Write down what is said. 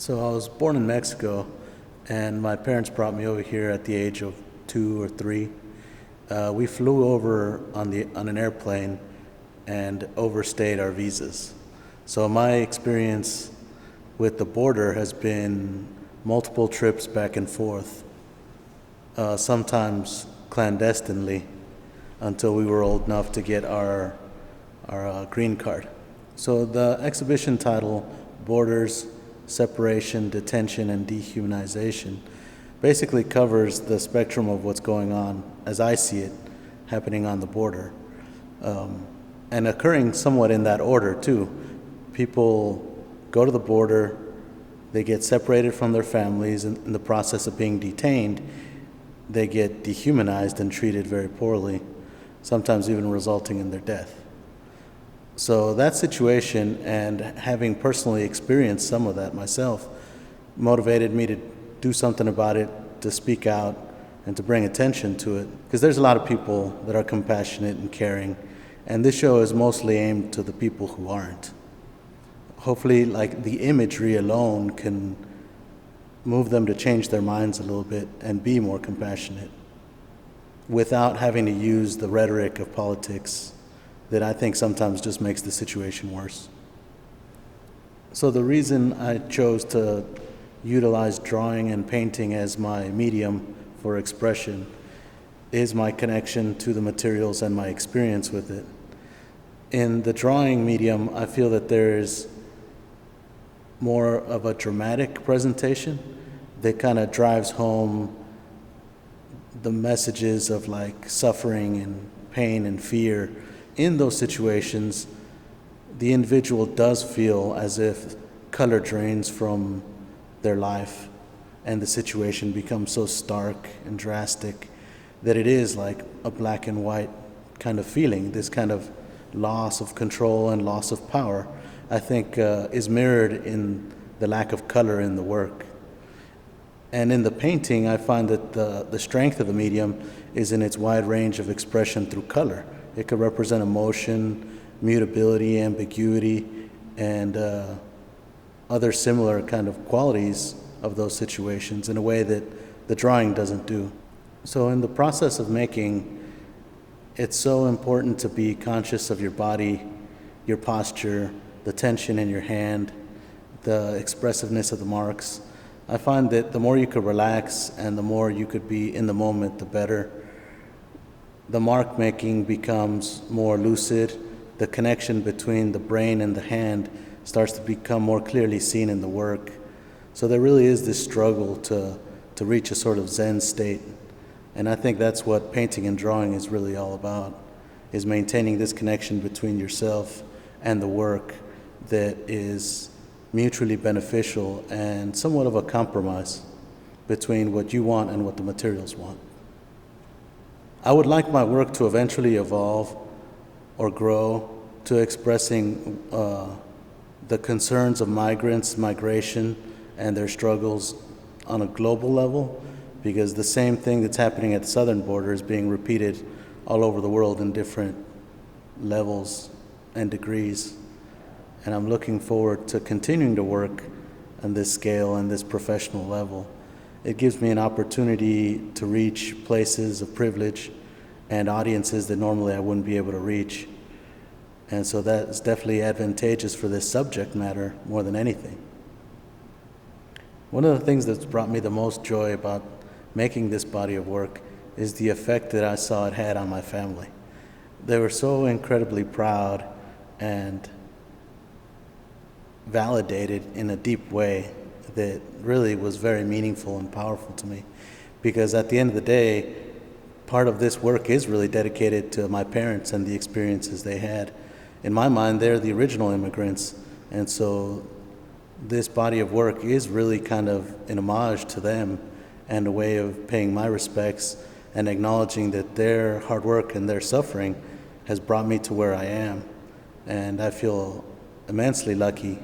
So I was born in Mexico, and my parents brought me over here at the age of 2 or 3. We flew over on an airplane and overstayed our visas. So my experience with the border has been multiple trips back and forth, sometimes clandestinely, until we were old enough to get our green card. So the exhibition title, Borders, Separation, Detention, and Dehumanization, basically covers the spectrum of what's going on, as I see it, happening on the border, and occurring somewhat in that order too. People go to the border, they get separated from their families, and in the process of being detained, they get dehumanized and treated very poorly, sometimes even resulting in their death. So that situation, and having personally experienced some of that myself, motivated me to do something about it, to speak out, and to bring attention to it. Because there's a lot of people that are compassionate and caring, and this show is mostly aimed to the people who aren't. Hopefully, like, the imagery alone can move them to change their minds a little bit and be more compassionate without having to use the rhetoric of politics that I think sometimes just makes the situation worse. So the reason I chose to utilize drawing and painting as my medium for expression is my connection to the materials and my experience with it. In the drawing medium, I feel that there is more of a dramatic presentation that kind of drives home the messages of like suffering and pain and fear. In those situations, the individual does feel as if color drains from their life and the situation becomes so stark and drastic that it is like a black and white kind of feeling. This kind of loss of control and loss of power, I think, is mirrored in the lack of color in the work. And in the painting, I find that the strength of the medium is in its wide range of expression through color. It could represent emotion, mutability, ambiguity, and other similar kind of qualities of those situations in a way that the drawing doesn't do. So in the process of making, it's so important to be conscious of your body, your posture, the tension in your hand, the expressiveness of the marks. I find that the more you could relax and the more you could be in the moment, the better. The mark making becomes more lucid. The connection between the brain and the hand starts to become more clearly seen in the work. So there really is this struggle to reach a sort of Zen state. And I think that's what painting and drawing is really all about, is maintaining this connection between yourself and the work that is mutually beneficial and somewhat of a compromise between what you want and what the materials want. I would like my work to eventually evolve or grow to expressing the concerns of migrants, migration, and their struggles on a global level, because the same thing that's happening at the southern border is being repeated all over the world in different levels and degrees. And I'm looking forward to continuing to work on this scale and this professional level. It gives me an opportunity to reach places of privilege and audiences that normally I wouldn't be able to reach. And so that is definitely advantageous for this subject matter more than anything. One of the things that's brought me the most joy about making this body of work is the effect that I saw it had on my family. They were so incredibly proud and validated in a deep way that really was very meaningful and powerful to me, because at the end of the day, part of this work is really dedicated to my parents and the experiences they had. In my mind, they're the original immigrants, and so this body of work is really kind of an homage to them and a way of paying my respects and acknowledging that their hard work and their suffering has brought me to where I am. And I feel immensely lucky